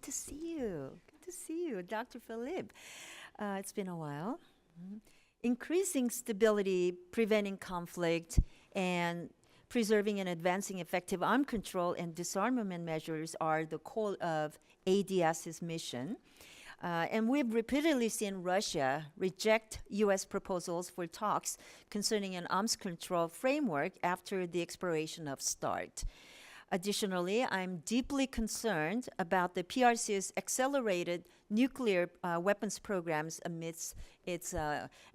good to see you. Good to see you, Dr. Philippe. It's been a while. Increasing stability, preventing conflict, and preserving and advancing effective arms control and disarmament measures are the core of ADS's mission. And we've repeatedly seen Russia reject U.S. proposals for talks concerning an arms control framework after the expiration of START. Additionally, I'm deeply concerned about the PRC's accelerated nuclear weapons programs amidst its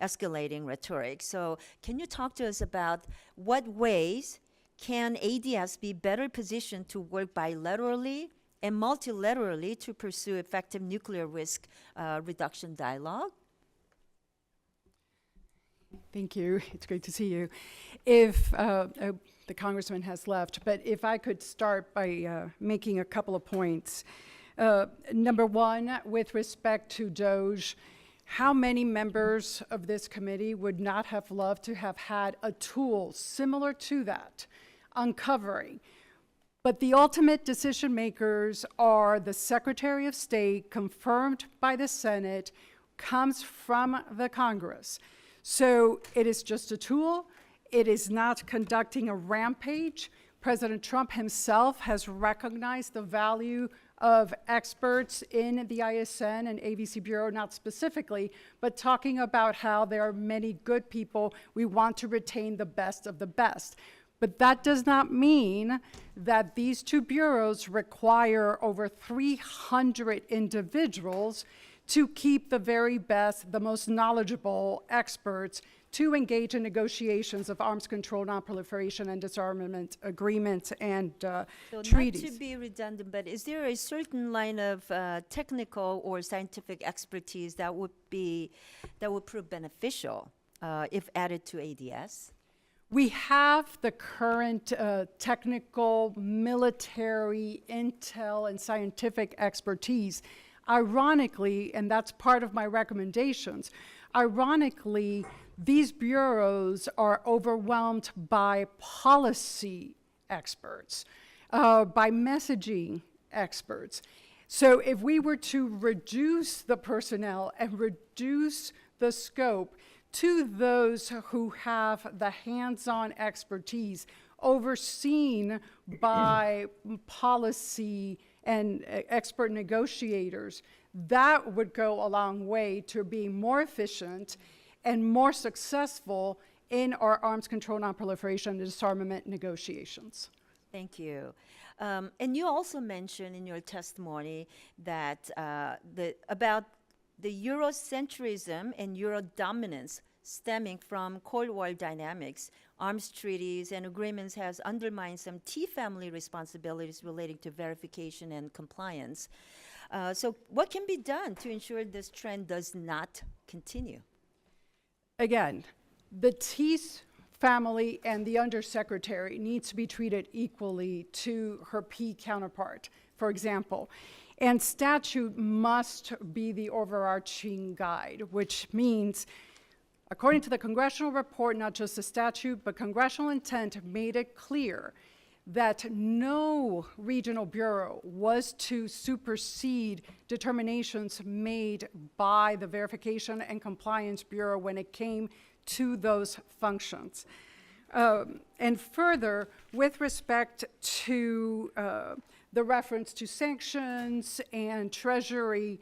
escalating rhetoric. So can you talk to us about what ways can ADS be better positioned to work bilaterally and multilaterally to pursue effective nuclear risk reduction dialogue? Thank you. It's great to see you. If the Congressman has left, but if I could start by making a couple of points. Number one, with respect to DOGE, how many members of this committee would not have loved to have had a tool similar to that, uncovering? But the ultimate decision makers are the Secretary of State, confirmed by the Senate, comes from the Congress. So it is just a tool. It is not conducting a rampage. President Trump himself has recognized the value of experts in the ISN and AVC Bureau, not specifically, but talking about how there are many good people. We want to retain the best of the best. But that does not mean that these two bureaus require over 300 individuals to keep the very best, the most knowledgeable experts to engage in negotiations of arms control, nonproliferation, and disarmament agreements and treaties. Not to be redundant, but is there a certain line of technical or scientific expertise that would prove beneficial if added to ADS? We have the current technical, military, intel, and scientific expertise. Ironically, and that's part of my recommendations, ironically, these bureaus are overwhelmed by policy experts, by messaging experts. So if we were to reduce the personnel and reduce the scope to those who have the hands-on expertise overseen by policy and expert negotiators, that would go a long way to being more efficient and more successful in our arms control, nonproliferation, and disarmament negotiations. Thank you. And you also mentioned in your testimony that about the Eurocentrism and Euro-dominance stemming from Cold War dynamics, arms treaties and agreements has undermined some T-family responsibilities relating to verification and compliance. So what can be done to ensure this trend does not continue? Again, the T family and the undersecretary needs to be treated equally to her P counterpart, for example. And statute must be the overarching guide, which means, according to the congressional report, not just the statute, but congressional intent made it clear that no regional bureau was to supersede determinations made by the Verification and Compliance Bureau when it came to those functions. And further, with respect to the reference to sanctions and Treasury,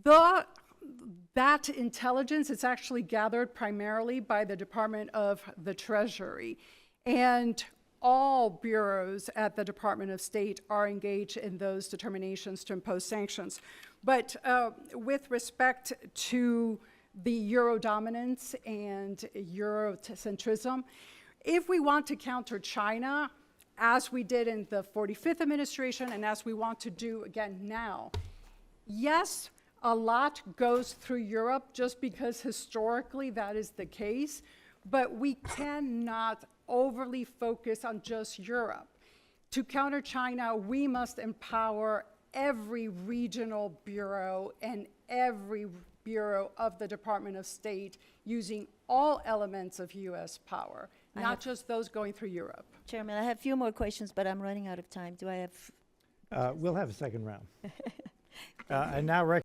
that intelligence is actually gathered primarily by the Department of the Treasury. And all bureaus at the Department of State are engaged in those determinations to impose sanctions. But with respect to the Euro dominance and Eurocentrism, if we want to counter China, as we did in the 45th administration and as we want to do again now, yes, a lot goes through Europe just because historically that is the case, but we cannot overly focus on just Europe. To counter China, we must empower every regional bureau and every bureau of the Department of State using all elements of U.S. power, not just those going through Europe. Chairman, I have a few more questions, but I'm running out of time. Do I have? We'll have a second round. I now recognize